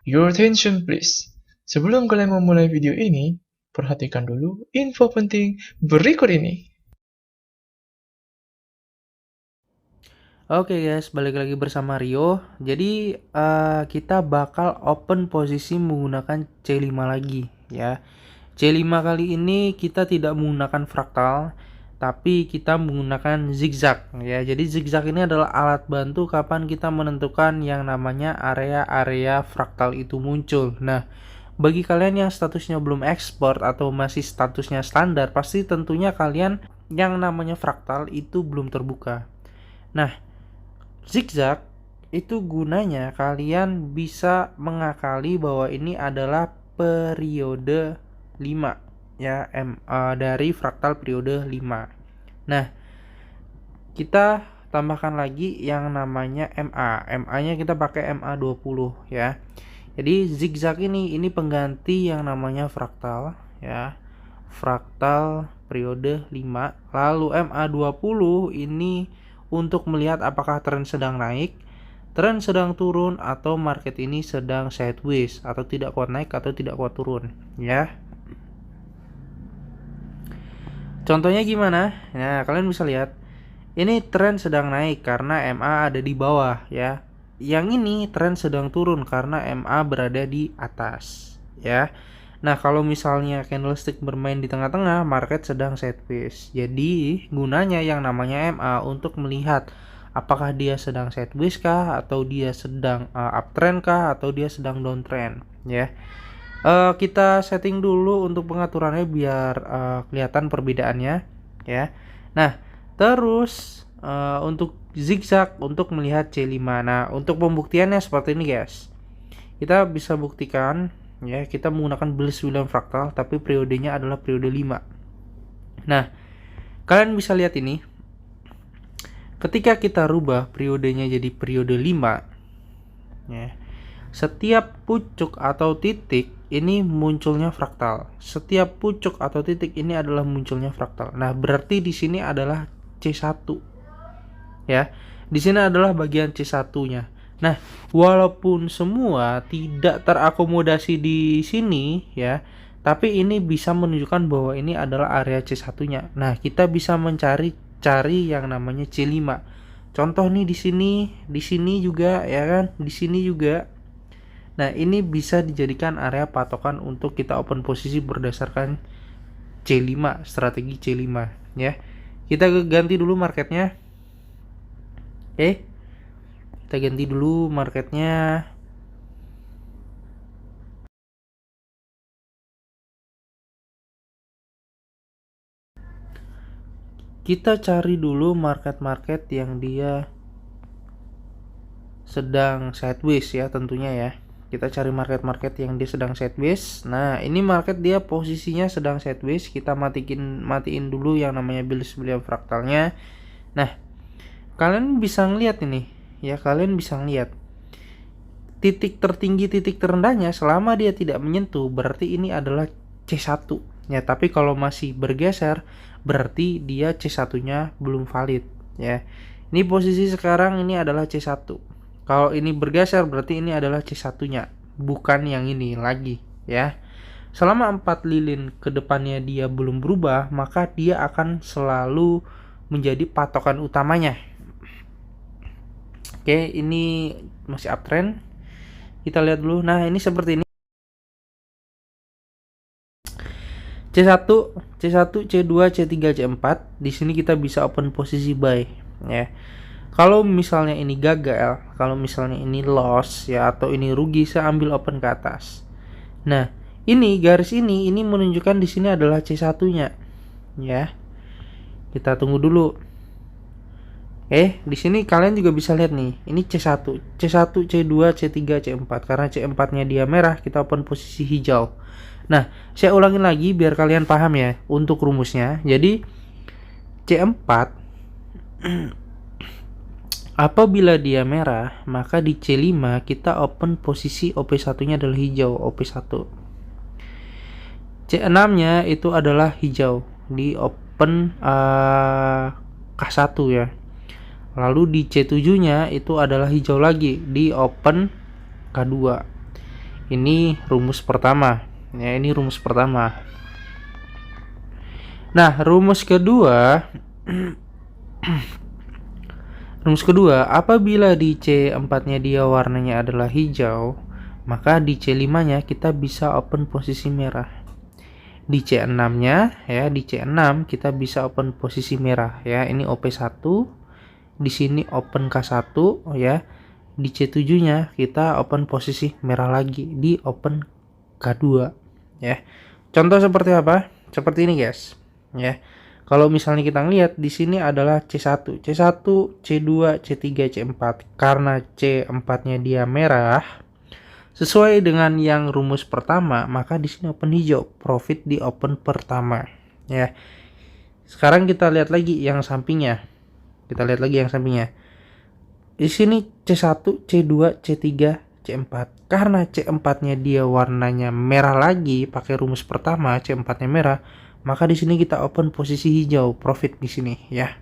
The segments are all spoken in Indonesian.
Your attention please. Sebelum kalian memulai video ini, perhatikan dulu info penting berikut ini. Oke guys, balik lagi bersama Rio. Jadi kita bakal open posisi menggunakan C5 lagi ya. C5 kali ini kita tidak menggunakan fraktal, tapi kita menggunakan zigzag ya. Jadi zigzag ini adalah alat bantu kapan kita menentukan yang namanya area-area fraktal itu muncul. Nah, bagi kalian yang statusnya belum ekspor atau masih statusnya standar, pasti tentunya kalian yang namanya fraktal itu belum terbuka. Nah, zigzag itu gunanya kalian bisa mengakali bahwa ini adalah periode 5 ya, dari fraktal periode 5. Nah, kita tambahkan lagi yang namanya MA. MA-nya kita pakai MA20 ya. Jadi zigzag ini pengganti yang namanya fraktal ya. Fraktal periode 5. Lalu MA20 ini untuk melihat apakah tren sedang naik, tren sedang turun, atau market ini sedang sideways atau tidak kuat naik atau tidak kuat turun ya. Contohnya gimana? Nah, kalian bisa lihat ini tren sedang naik karena MA ada di bawah ya. Yang ini tren sedang turun karena MA berada di atas ya. Nah, kalau misalnya candlestick bermain di tengah-tengah, market sedang sideways. Jadi, gunanya yang namanya MA untuk melihat apakah dia sedang sideways kah, atau dia sedang uptrend kah, atau dia sedang downtrend ya. Kita setting dulu untuk pengaturannya biar kelihatan perbedaannya ya. Nah, terus untuk zigzag untuk melihat C5. Nah, untuk pembuktiannya seperti ini guys. Kita bisa buktikan ya, kita menggunakan Bliss-Williams fraktal tapi periodenya adalah periode 5. Nah, kalian bisa lihat ini. Ketika kita rubah periodenya jadi periode 5 ya, setiap pucuk atau titik ini munculnya fraktal. Setiap pucuk atau titik ini adalah munculnya fraktal. Nah, berarti di sini adalah C1. Ya. Di sini adalah bagian C1-nya. Nah, walaupun semua tidak terakomodasi di sini ya, tapi ini bisa menunjukkan bahwa ini adalah area C1-nya. Nah, kita bisa cari yang namanya C5. Contoh nih di sini juga ya kan, di sini juga. Nah, ini bisa dijadikan area patokan untuk kita open posisi berdasarkan C5, strategi C5 ya. Kita ganti dulu marketnya. Oke. Kita ganti dulu marketnya. Kita cari dulu market-market yang dia sedang sideways ya tentunya ya. Kita cari market-market yang dia sedang sideways. Nah, ini market dia posisinya sedang sideways. Kita matiin dulu yang namanya Bliss-Williams fraktalnya. Nah, kalian bisa ngeliat ini ya, kalian bisa ngeliat titik tertinggi, titik terendahnya selama dia tidak menyentuh berarti ini adalah C1 ya. Tapi kalau masih bergeser berarti dia C1-nya belum valid ya. Ini posisi sekarang ini adalah C1. Kalau ini bergeser berarti ini adalah C1-nya, bukan yang ini lagi ya. Selama 4 lilin ke depannya dia belum berubah, maka dia akan selalu menjadi patokan utamanya. Oke, ini masih uptrend. Kita lihat dulu. Nah, ini seperti ini. C1, C1, C2, C3, C4. Di sini kita bisa open posisi buy ya. Kalau misalnya ini gagal, kalau misalnya ini loss ya, atau ini rugi, saya ambil open ke atas. Nah, ini garis ini menunjukkan di sini adalah C1-nya ya. Kita tunggu dulu. Di sini kalian juga bisa lihat nih, ini C1, C1, C2, C3, C4. Karena C4-nya dia merah, kita open posisi hijau. Nah, saya ulangin lagi biar kalian paham ya untuk rumusnya. Jadi C4 apabila dia merah, maka di C5 kita open posisi OP1-nya adalah hijau, OP1. C6-nya itu adalah hijau di open K1 ya. Lalu di C7-nya itu adalah hijau lagi di open K2. Ini rumus pertama. Ya, ini rumus pertama. Nah, rumus kedua apabila di C4-nya dia warnanya adalah hijau, maka di C5-nya kita bisa open posisi merah. Di C6-nya ya, di C6 kita bisa open posisi merah ya. Ini OP1. Di sini open K1 ya. Di C7-nya kita open posisi merah lagi di open K2 ya. Contoh seperti apa? Seperti ini, guys. Ya. Kalau misalnya kita lihat di sini adalah C1, C2, C3, C4. Karena C4-nya dia merah, sesuai dengan yang rumus pertama, maka di sini open hijau, profit di open pertama. Ya. Sekarang kita lihat lagi yang sampingnya. Di sini C1, C2, C3, C4. Karena C4-nya dia warnanya merah lagi, pakai rumus pertama, C4-nya merah, maka di sini kita open posisi hijau, profit di sini ya.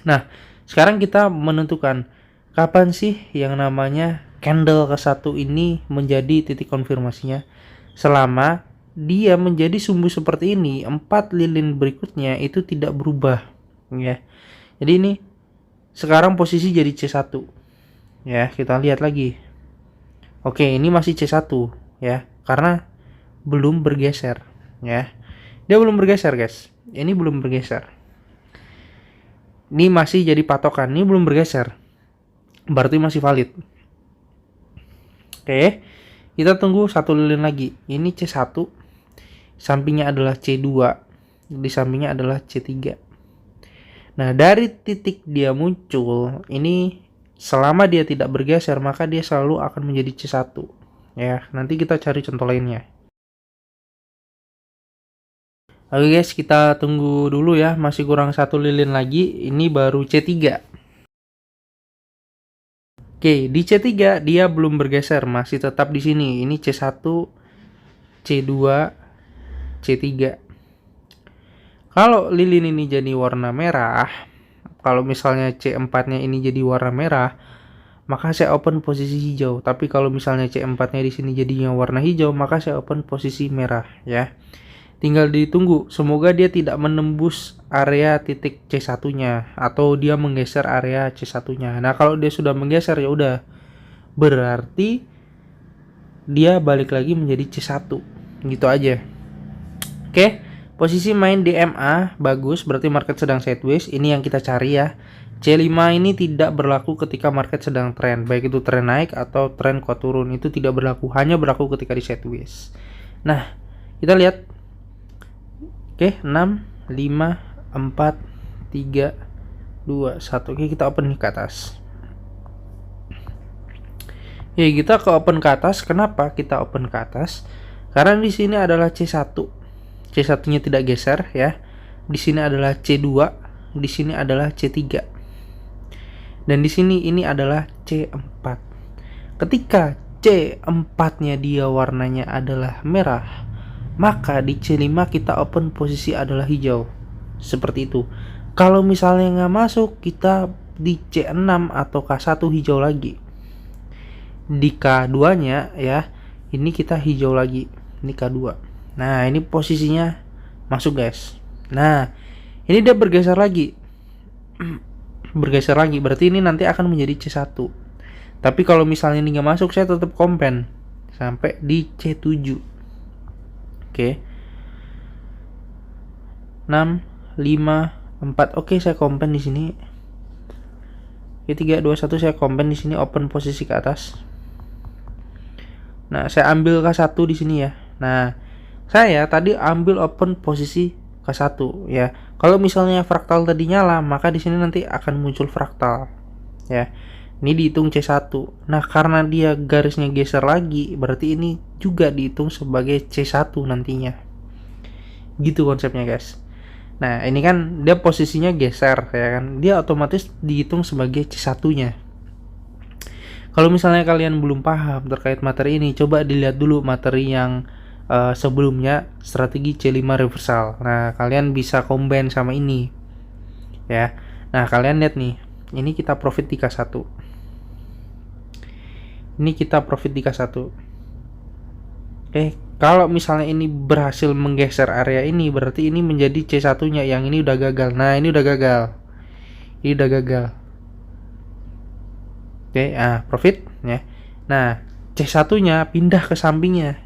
Nah, sekarang kita menentukan kapan sih yang namanya candle ke-1 ini menjadi titik konfirmasinya. Selama dia menjadi sumbu seperti ini, 4 lilin berikutnya itu tidak berubah ya. Jadi ini sekarang posisi jadi C1 ya. Kita lihat lagi. Oke, ini masih C1 ya, karena belum bergeser ya. Dia belum bergeser, guys. Ini belum bergeser. Ini masih jadi patokan. Ini belum bergeser. Berarti masih valid. Oke. Kita tunggu satu lilin lagi. Ini C1. Sampingnya adalah C2. Di sampingnya adalah C3. Nah, dari titik dia muncul, ini selama dia tidak bergeser, maka dia selalu akan menjadi C1. Ya, nanti kita cari contoh lainnya. Oke guys, kita tunggu dulu ya, masih kurang satu lilin lagi, ini baru C3. Oke, di C3 dia belum bergeser, masih tetap di sini. Ini C1, C2, C3. Kalau lilin ini jadi warna merah, kalau misalnya C4-nya ini jadi warna merah, maka saya open posisi hijau. Tapi kalau misalnya C4-nya di sini jadinya warna hijau, maka saya open posisi merah ya. Tinggal ditunggu, semoga dia tidak menembus area titik C1-nya atau dia menggeser area C1-nya. Nah, kalau dia sudah menggeser ya udah, berarti dia balik lagi menjadi C1. Gitu aja. Oke, posisi main di MA bagus, berarti market sedang sideways. Ini yang kita cari ya. C5 ini tidak berlaku ketika market sedang tren, baik itu tren naik atau tren kuat turun, itu tidak berlaku, hanya berlaku ketika di sideways. Nah, kita lihat. Oke, 6, 5, 4, 3, 2, 1. Oke, kita open ke atas. Ya, kita ke open ke atas. Kenapa kita open ke atas? Karena di sini adalah C1. C1-nya tidak geser ya. Di sini adalah C2, di sini adalah C3. Dan di sini ini adalah C4. Ketika C4-nya dia warnanya adalah merah, maka di C5 kita open posisi adalah hijau. Seperti itu. Kalau misalnya nggak masuk, kita di C6 atau K1 hijau lagi. Di K2-nya ya, ini kita hijau lagi. Ini K2. Nah, ini posisinya masuk, guys. Nah, ini dia bergeser lagi. Bergeser lagi, berarti ini nanti akan menjadi C1. Tapi kalau misalnya ini nggak masuk, saya tetap kompen sampai di C7. Oke. 6, 5, 4. Oke, saya kompen di sini. Oke, 3, 2, 1 saya kompen di sini, open posisi ke atas. Nah, saya ambil K1 di sini ya. Nah, saya tadi ambil open posisi K1 ya. Kalau misalnya fraktal tadi nyala, maka di sini nanti akan muncul fraktal. Ya. Ini dihitung C1. Nah, karena dia garisnya geser lagi, berarti ini juga dihitung sebagai C1 nantinya. Gitu konsepnya, guys. Nah, ini kan dia posisinya geser ya kan. Dia otomatis dihitung sebagai C1-nya. Kalau misalnya kalian belum paham terkait materi ini, coba dilihat dulu materi yang sebelumnya, strategi C5 reversal. Nah, kalian bisa combine sama ini. Ya. Nah, kalian lihat nih. Ini kita profit di K1. Ini kita profit di K1. Oke, kalau misalnya ini berhasil menggeser area ini, berarti ini menjadi C1-nya. Yang ini udah gagal. Nah, ini udah gagal. Ini udah gagal. Oke, profit ya. Nah, C1-nya pindah ke sampingnya.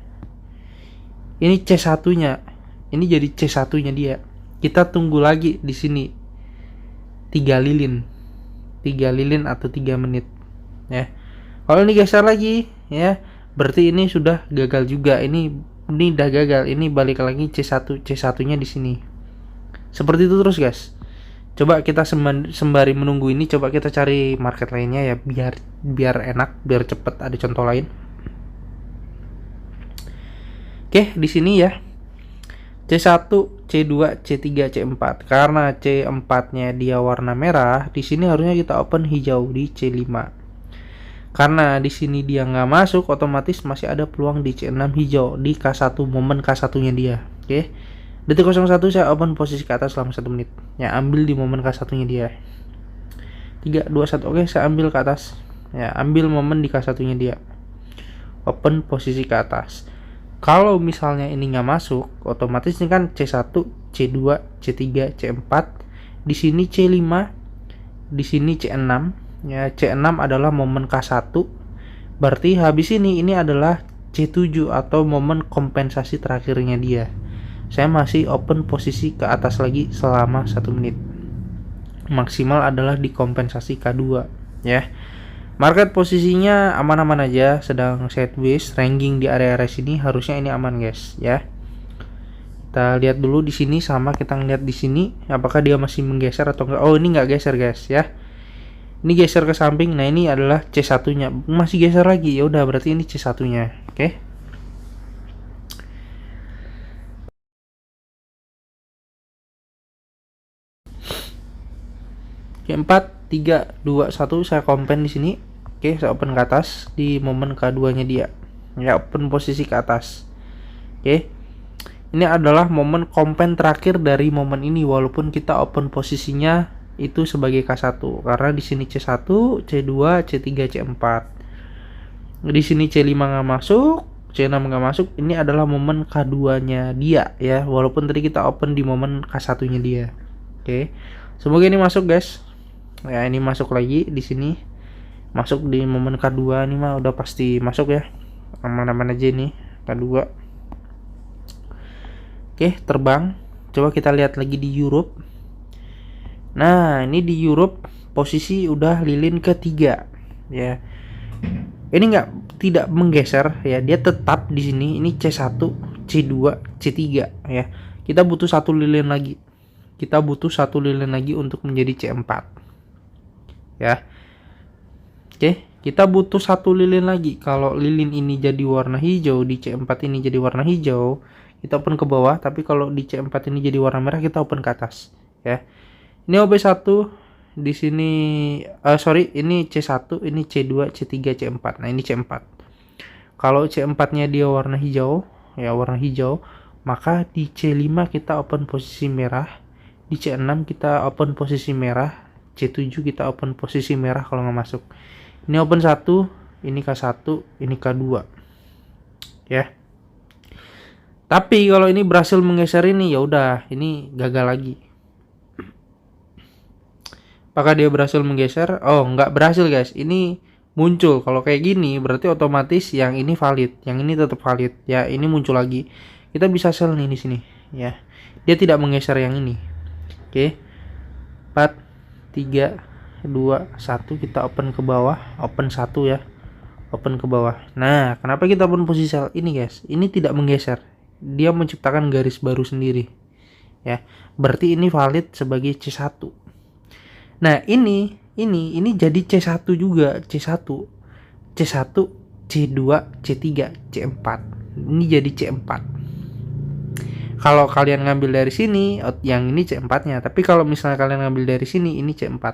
Ini C1-nya. Ini jadi C1-nya dia. Kita tunggu lagi di sini 3 lilin. 3 lilin atau 3 menit ya. Kalau ini geser lagi ya, berarti ini sudah gagal juga. Ini udah gagal. Ini balik lagi C1, C1-nya di sini. Seperti itu terus, guys. Coba kita sembari menunggu ini, coba kita cari market lainnya ya, biar enak, biar cepet. Ada contoh lain. Oke, di sini ya. C1, C2, C3, C4. Karena C4-nya dia warna merah, di sini harusnya kita open hijau di C5. Karena di sini dia nggak masuk, otomatis masih ada peluang di C6 hijau di K1, momen K1-nya dia. Oke. Detik 01 saya open posisi ke atas selama 1 menit. Ya, ambil di momen K1-nya dia. 3 2 1. Oke, saya ambil ke atas. Ya, ambil momen di K1-nya dia. Open posisi ke atas. Kalau misalnya ini nggak masuk, otomatis ini kan C1, C2, C3, C4. Di sini C5, di sini C6. Ya, C6 adalah momen K1. Berarti habis ini adalah C7 atau momen kompensasi terakhirnya dia. Saya masih open posisi ke atas lagi selama 1 menit. Maksimal adalah di kompensasi K2 ya. Market posisinya aman-aman aja, sedang sideways, ranking di area-area sini harusnya ini aman, guys ya. Kita lihat dulu di sini, sama kita ngeliat di sini apakah dia masih menggeser atau enggak. Oh, ini nggak geser, guys ya. Ini geser ke samping. Nah, ini adalah C1-nya. Masih geser lagi. Ya udah, berarti ini C1-nya. Oke. Oke, 4 3 2 1 saya kompen di sini. Oke, saya open ke atas di momen K2-nya dia. Ya, open posisi ke atas. Oke. Ini adalah momen kompen terakhir dari momen ini, walaupun kita open posisinya itu sebagai K1 karena di sini C1, C2, C3, C4. Di sini C5 nggak masuk, C6 nggak masuk. Ini adalah momen K2-nya dia ya, walaupun tadi kita open di momen K1-nya dia. Oke. Semoga ini masuk, guys. Ya, ini masuk lagi di sini. Masuk di momen K2 ini mah udah pasti masuk ya. Aman-aman aja ini K2. Oke, terbang. Coba kita lihat lagi di Europe. Nah, ini di Europe posisi udah lilin ketiga ya. Ini tidak menggeser ya, dia tetap di sini. Ini C1, C2, C3 ya. Kita butuh 1 lilin lagi. Kita butuh 1 lilin lagi untuk menjadi C4. Ya. Oke, kita butuh 1 lilin lagi. Kalau lilin ini jadi warna hijau, di C4 ini jadi warna hijau, kita open ke bawah. Tapi kalau di C4 ini jadi warna merah, kita open ke atas ya. Ini OB1 di sini, ini C1, ini C2, C3, C4. Nah, ini C4. Kalau C4-nya dia warna hijau, ya warna hijau, maka di C5 kita open posisi merah, di C6 kita open posisi merah, C7 kita open posisi merah kalau nggak masuk. Ini open 1, ini K1, ini K2. Ya. Tapi kalau ini berhasil menggeser ini, ya udah, ini gagal lagi. Apakah dia berhasil menggeser? Oh, nggak berhasil, guys. Ini muncul. Kalau kayak gini, berarti otomatis yang ini valid. Yang ini tetap valid. Ya, ini muncul lagi. Kita bisa sell nih di sini. Ya, dia tidak menggeser yang ini. Oke. 4, 3, 2, 1. Kita open ke bawah. Open 1 ya. Open ke bawah. Nah, kenapa kita open posisi sell? Ini, guys. Ini tidak menggeser. Dia menciptakan garis baru sendiri. Ya, berarti ini valid sebagai C1. Nah, ini jadi C1 juga, C1, C2, C3, C4. Ini jadi C4. Kalau kalian ngambil dari sini, yang ini C4-nya. Tapi kalau misalnya kalian ngambil dari sini, ini C4.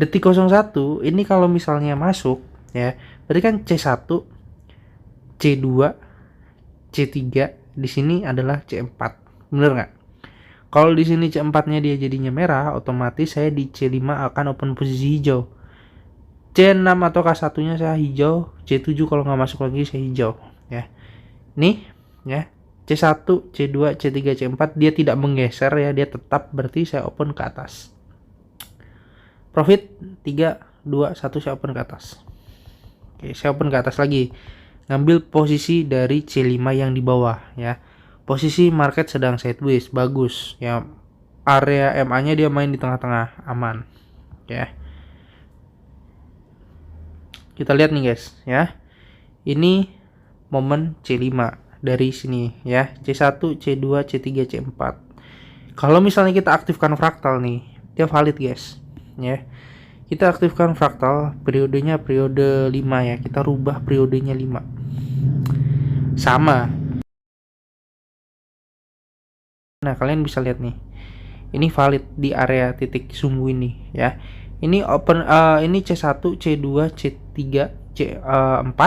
Detik 01, ini kalau misalnya masuk, ya, berarti kan C1, C2, C3, di sini adalah C4. Bener nggak? Kalau di sini C4-nya dia jadinya merah, otomatis saya di C5 akan open posisi hijau. C6 atau K1 nya saya hijau, C7 kalau nggak masuk lagi saya hijau ya. Nih ya, C1, C2, C3, C4 dia tidak menggeser ya, dia tetap, berarti saya open ke atas. Profit 3, 2, 1 saya open ke atas. Oke, saya open ke atas lagi. Ngambil posisi dari C5 yang di bawah ya. Posisi market sedang sideways, bagus ya. Area MA-nya dia main di tengah-tengah, aman ya. Kita lihat nih guys ya. Ini momen C5 dari sini ya. C1, C2, C3, C4. Kalau misalnya kita aktifkan fraktal nih, dia valid guys ya. Kita aktifkan fraktal, periodenya periode 5 ya. Kita rubah periodenya 5. Sama. Nah, kalian bisa lihat nih. Ini valid di area titik sumbu ini ya. Ini open ini C1, C2, C3, C4,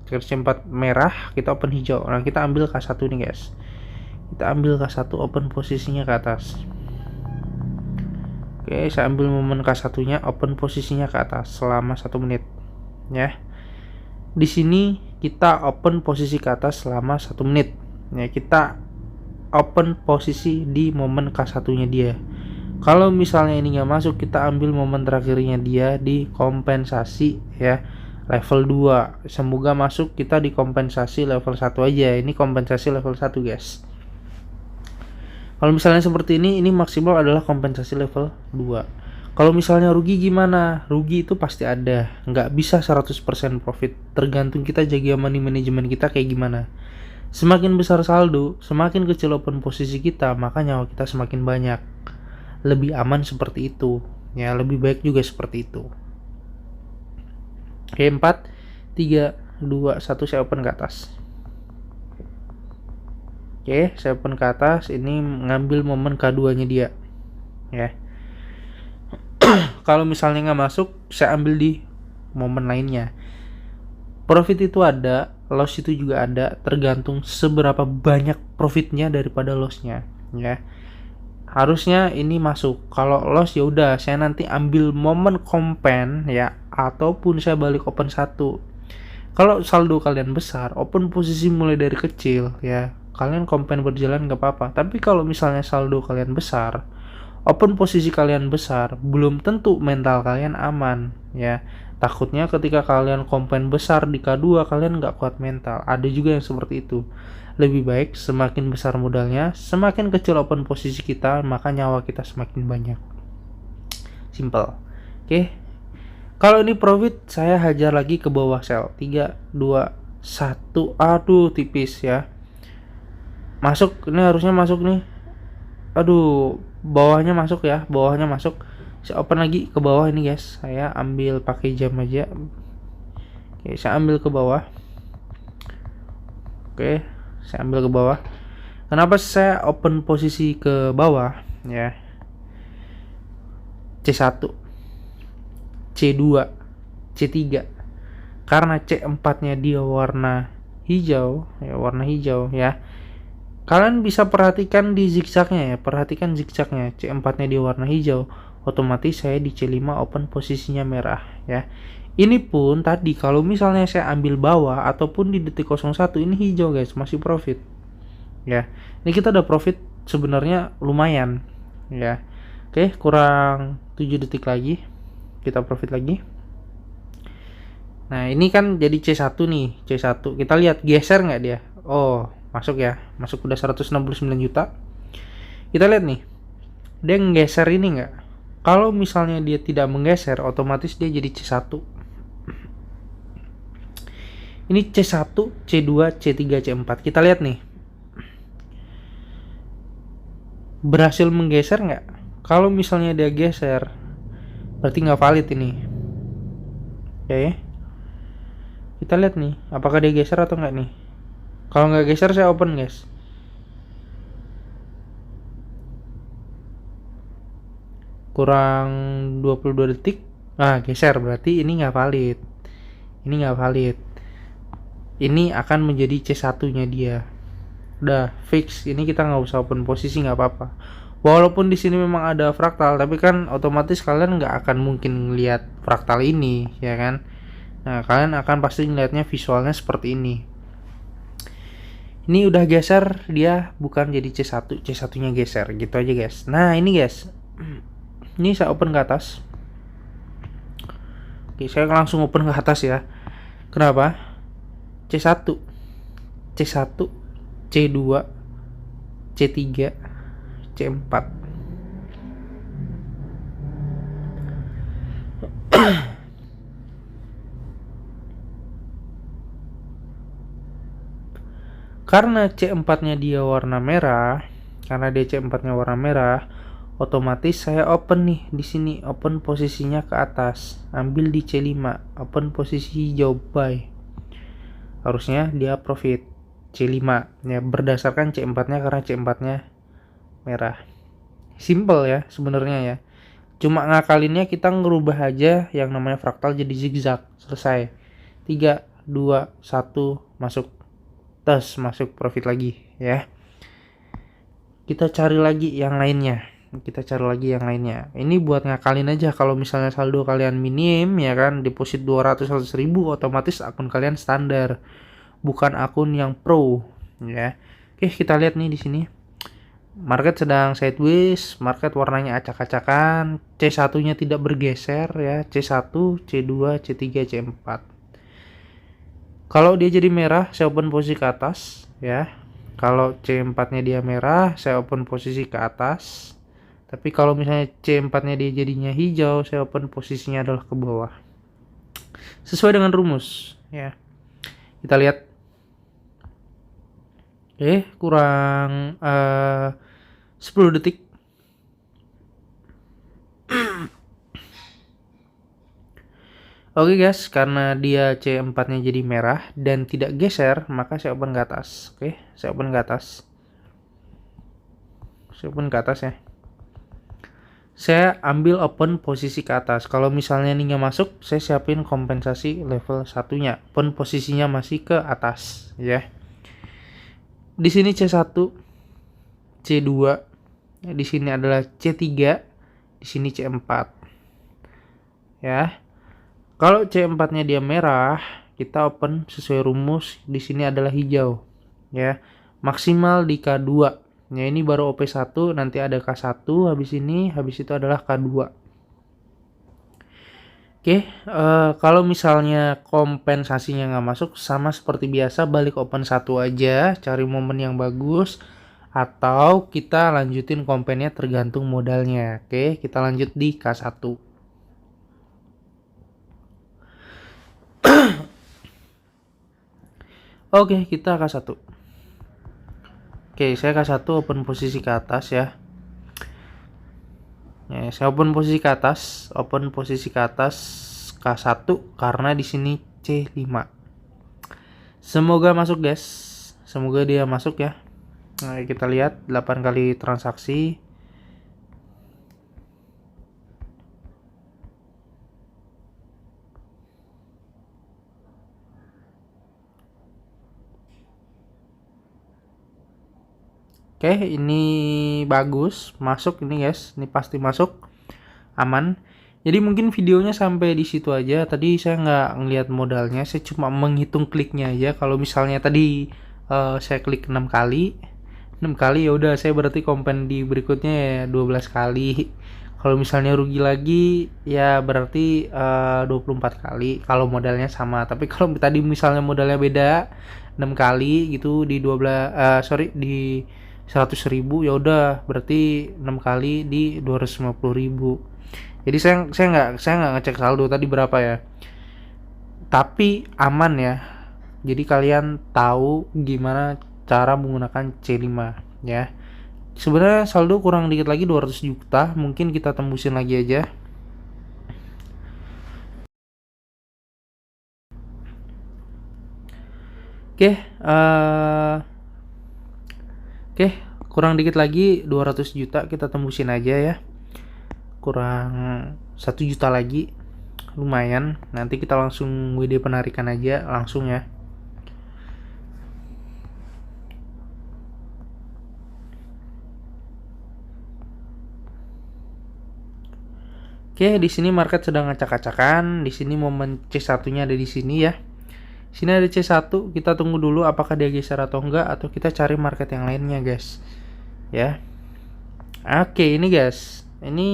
C4 merah, kita open hijau. Nah, kita ambil K1 nih guys. Kita ambil K1, open posisinya ke atas. Oke, saya ambil momen K1-nya, open posisinya ke atas selama 1 menit ya. Di sini kita open posisi ke atas selama 1 menit. Ya, kita open posisi di momen K1-nya dia. Kalau misalnya ini nggak masuk, kita ambil momen terakhirnya dia di kompensasi ya, level 2. Semoga masuk, kita di kompensasi level 1 aja. Ini kompensasi level 1 guys. Kalau misalnya seperti ini maksimal adalah kompensasi level 2. Kalau misalnya rugi gimana? Rugi itu pasti ada, nggak bisa 100% profit, tergantung kita jaga money management kita kayak gimana. Semakin besar saldo, semakin kecil open posisi kita, maka nyawa kita semakin banyak. Lebih aman seperti itu ya, lebih baik juga seperti itu. Oke, 4, 3, 2, 1 saya open ke atas. Oke, saya open ke atas. Ini ngambil momen K2 nya dia ya. Kalau misalnya nggak masuk, saya ambil di momen lainnya. Profit itu ada, loss itu juga ada, tergantung seberapa banyak profitnya daripada lossnya ya. Harusnya ini masuk. Kalau loss ya udah, saya nanti ambil momen kompen ya, ataupun saya balik open 1. Kalau saldo kalian besar, open posisi mulai dari kecil ya, kalian kompen berjalan nggak apa-apa. Tapi kalau misalnya saldo kalian besar, open posisi kalian besar, belum tentu mental kalian aman ya. Takutnya ketika kalian kompen besar di K2, kalian nggak kuat mental. Ada juga yang seperti itu. Lebih baik semakin besar modalnya, semakin kecil open posisi kita, maka nyawa kita semakin banyak. Simple. Oke. Kalau ini profit, saya hajar lagi ke bawah sell. 3, 2, 1. Aduh, tipis ya. Masuk, ini harusnya masuk nih. Aduh, bawahnya masuk ya, bawahnya masuk. Saya open lagi ke bawah ini guys. Saya ambil pakai jam aja. Oke, saya ambil ke bawah. Oke, saya ambil ke bawah. Kenapa saya open posisi ke bawah ya? C1, C2, C3. Karena C4-nya dia warna hijau, ya warna hijau ya. Kalian bisa perhatikan di zigzagnya ya, perhatikan zigzagnya. C4-nya dia warna hijau, otomatis saya di C5 open posisinya merah ya. Ini pun tadi kalau misalnya saya ambil bawah ataupun di detik 01 ini hijau guys, masih profit ya. Ini kita udah profit sebenarnya lumayan ya. Oke, kurang 7 detik lagi kita profit lagi. Nah, ini kan jadi C1 nih, C1. Kita lihat geser nggak dia? Oh, masuk ya, masuk udah 169 juta. Kita lihat nih, dia ngegeser ini nggak? Kalau misalnya dia tidak menggeser, otomatis dia jadi C1. Ini C1, C2, C3, C4. Kita lihat nih, berhasil menggeser nggak? Kalau misalnya dia geser, berarti nggak valid ini. Oke, kita lihat nih, apakah dia geser atau nggak nih? Kalau nggak geser, saya open guys. Kurang 22 detik. Nah, geser, berarti ini nggak valid. Ini nggak valid. Ini akan menjadi C1 nya dia. Udah fix, ini kita nggak usah open posisi, nggak apa-apa. Walaupun di sini memang ada fraktal, tapi kan otomatis kalian nggak akan mungkin ngelihat fraktal ini, ya kan? Nah, kalian akan pasti ngelihatnya visualnya seperti ini. Ini udah geser, dia bukan jadi C1, C1-nya geser, gitu aja guys. Nah, ini guys, ini saya open ke atas. Oke, saya langsung open ke atas ya. Kenapa? C1, C1, C2, C3, C4. Karena C4-nya dia warna merah, otomatis saya open nih di sini, open posisinya ke atas, ambil di C5, open posisi hijau buy. Harusnya dia profit C5 ya, berdasarkan C4-nya karena C4-nya merah. Simple ya sebenarnya ya. Cuma ngakalinnya kita ngerubah aja yang namanya fraktal jadi zigzag. Selesai. 3, 2, 1 masuk. Tes masuk profit lagi ya. Kita cari lagi yang lainnya. Ini buat ngakalin aja kalau misalnya saldo kalian minim ya kan, deposit 200 ribu, otomatis akun kalian standar, bukan akun yang pro ya. Oke, kita lihat nih di sini. Market sedang sideways, market warnanya acak-acakan, C1-nya tidak bergeser ya, C1, C2, C3, C4. Kalau dia jadi merah, saya open posisi ke atas ya. Kalau C4-nya dia merah, saya open posisi ke atas. Tapi kalau misalnya C4-nya dia jadinya hijau, saya open posisinya adalah ke bawah. Sesuai dengan rumus ya. Kita lihat. Oke, kurang 10 detik. Oke guys, karena dia C4-nya jadi merah dan tidak geser, maka saya open ke atas. Oke, saya open ke atas. Ya. Saya ambil open posisi ke atas. Kalau misalnya ini nggak masuk, saya siapin kompensasi level satunya. Open posisinya masih ke atas, ya. Di sini C1, C2, di sini adalah C3, di sini C4. Ya. Kalau C4-nya dia merah, kita open sesuai rumus, di sini adalah hijau. Ya. Maksimal di K2. Ya, ini baru OP1, nanti ada K1 habis itu adalah K2. Oke, kalau misalnya kompensasinya nggak masuk, sama seperti biasa, balik open 1 aja, cari momen yang bagus, atau kita lanjutin kompennya tergantung modalnya. Oke, kita lanjut di K1. Oke, kita K1. Oke, saya K1 open posisi ke atas ya. Ya, saya open posisi ke atas K1 karena di sini C5. Semoga masuk guys. Semoga dia masuk ya. Nah, kita lihat 8 kali transaksi. Oke, ini bagus, masuk ini guys, ini pasti masuk, aman. Jadi mungkin videonya sampai di situ aja. Tadi saya nggak ngelihat modalnya, saya cuma menghitung kliknya aja. Kalau misalnya tadi saya klik 6 kali ya udah, saya berarti kompen di berikutnya ya 12 kali. Kalau misalnya rugi lagi ya berarti 24 kali kalau modalnya sama. Tapi kalau tadi misalnya modalnya beda 6 kali gitu di 12 di 100.000, ya udah berarti 6 kali di 250.000. Jadi saya nggak ngecek saldo tadi berapa ya. Tapi aman ya. Jadi kalian tahu gimana cara menggunakan C5 ya. Sebenarnya saldo kurang dikit lagi 200 juta, mungkin kita tembusin lagi aja. Oke, kurang dikit lagi 200 juta, kita tembusin aja ya. Kurang 1 juta lagi, lumayan. Nanti kita langsung WD penarikan aja langsung ya. Oke, di sini market sedang acak-acakan. Di sini momen C1-nya ada di sini ya. Sini ada C1, kita tunggu dulu apakah dia geser atau enggak, atau kita cari market yang lainnya guys ya. Oke, ini guys, ini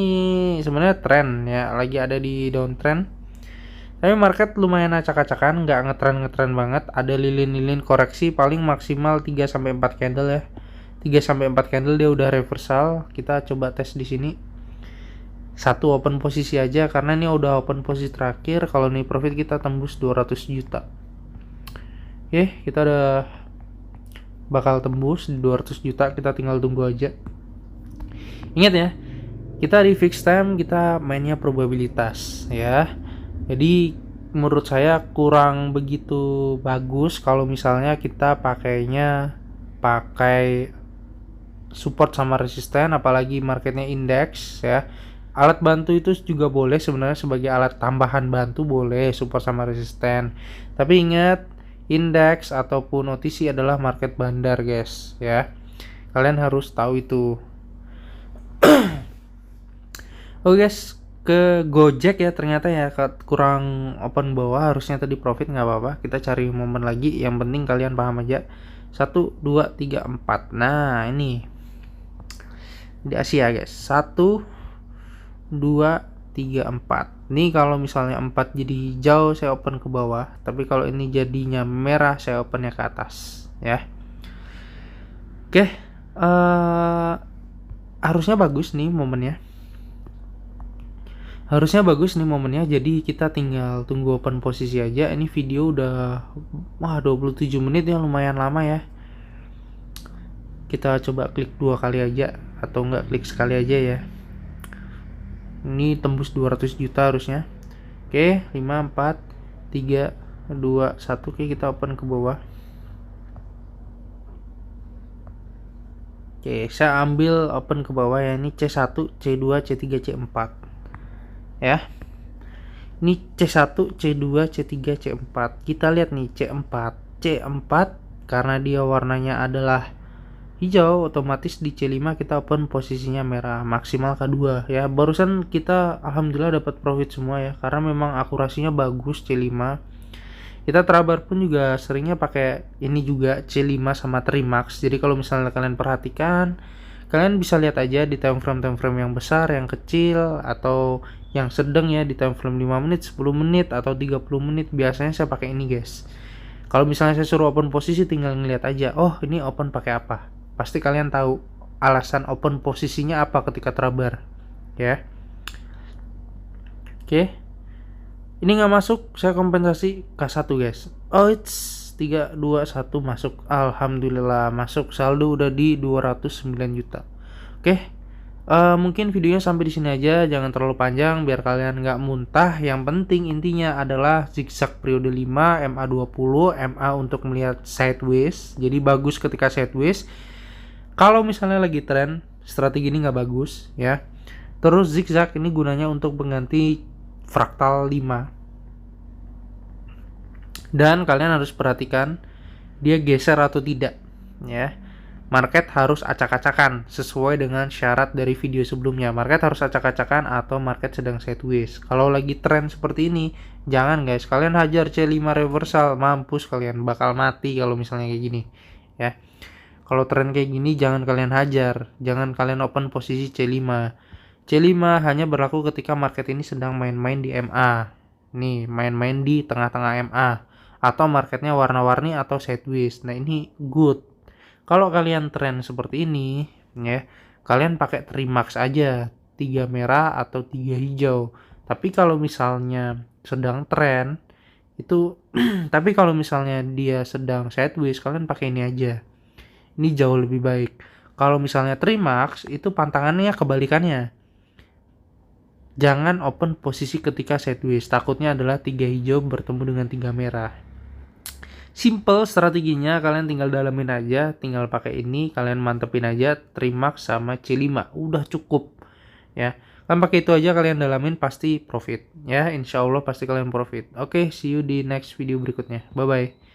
sebenarnya tren ya, lagi ada di downtrend, tapi market lumayan acak-acakan, nggak ngetren banget, ada lilin-lilin koreksi paling maksimal 3-4 candle ya. 3-4 candle dia udah reversal. Kita coba tes di sini satu open posisi aja, karena ini udah open posisi terakhir. Kalau nih profit kita tembus 200 juta. Oke, kita udah bakal tembus di 200 juta, kita tinggal tunggu aja. Ingat ya, kita di fixed time kita mainnya probabilitas ya. Jadi menurut saya kurang begitu bagus kalau misalnya kita pakai support sama resisten, apalagi marketnya indeks ya. Alat bantu itu juga boleh sebenarnya, sebagai alat tambahan bantu boleh support sama resisten. Tapi ingat, indeks ataupun OTC adalah market bandar guys ya. Kalian harus tahu itu. Oh guys, ke Gojek ya, ternyata ya kurang open bawah, harusnya tadi profit, nggak apa-apa. Kita cari momen lagi, yang penting kalian paham aja. 1, 2, 3, 4. Nah ini di Asia guys, 1, 2, 3, 4. Ini kalau misalnya 4 jadi hijau, saya open ke bawah. Tapi kalau ini jadinya merah, saya opennya ke atas ya. Oke, harusnya bagus nih momennya. Jadi kita tinggal tunggu open posisi aja. Ini video udah 27 menit ya, lumayan lama ya. Kita coba klik 2 kali aja, atau enggak klik sekali aja ya. Ini tembus 200 juta harusnya. Oke, 5, 4, 3, 2, 1. Oke, kita open ke bawah. Oke, saya ambil open ke bawah ya. Ini C1, C2, C3, C4 ya. Ini C1, C2, C3, C4. Kita lihat nih C4 karena dia warnanya adalah hijau, otomatis di C5 kita open posisinya merah, maksimal K2 ya. Barusan kita alhamdulillah dapat profit semua ya, karena memang akurasinya bagus C5. Kita trabar pun juga seringnya pakai ini juga, C5 sama Trimax. Jadi kalau misalnya kalian perhatikan, kalian bisa lihat aja di time frame yang besar, yang kecil, atau yang sedang ya, di time frame 5 menit, 10 menit, atau 30 menit. Biasanya saya pakai ini guys. Kalau misalnya saya suruh open posisi, tinggal ngeliat aja, oh ini open pakai apa. Pasti kalian tahu alasan open posisinya apa ketika trabar ya. Oke, ini nggak masuk, saya kompensasi K1 guys. Oh, it's 3, 2, 1 masuk. Alhamdulillah masuk, saldo udah di 209 juta. Oke, mungkin videonya sampai di sini aja, jangan terlalu panjang biar kalian nggak muntah. Yang penting intinya adalah zigzag periode 5, MA20, MA untuk melihat sideways. Jadi bagus ketika sideways. Kalau misalnya lagi tren, strategi ini nggak bagus ya. Terus zigzag ini gunanya untuk mengganti fraktal 5. Dan kalian harus perhatikan dia geser atau tidak ya. Market harus acak-acakan sesuai dengan syarat dari video sebelumnya. Market harus acak-acakan atau market sedang sideways. Kalau lagi tren seperti ini, jangan guys, kalian hajar C5 reversal, mampus kalian, bakal mati kalau misalnya kayak gini ya. Kalau tren kayak gini jangan kalian hajar, jangan kalian open posisi C5. C5 hanya berlaku ketika market ini sedang main-main di MA. Nih, main-main di tengah-tengah MA. Atau marketnya warna-warni atau sideways. Nah, ini good. Kalau kalian tren seperti ini, ya, kalian pakai Trimax aja. 3 merah atau 3 hijau. Tapi kalau misalnya sedang tren, itu tapi kalau misalnya dia sedang sideways, kalian pakai ini aja. Ini jauh lebih baik. Kalau misalnya Trimax, itu pantangannya kebalikannya. Jangan open posisi ketika sideways. Takutnya adalah 3 hijau bertemu dengan 3 merah. Simple strateginya, kalian tinggal dalamin aja. Tinggal pakai ini, kalian mantepin aja Trimax sama C5. Udah cukup. Ya, kan pakai itu aja kalian dalamin, pasti profit. Ya, insya Allah pasti kalian profit. Oke, see you di next video berikutnya. Bye-bye.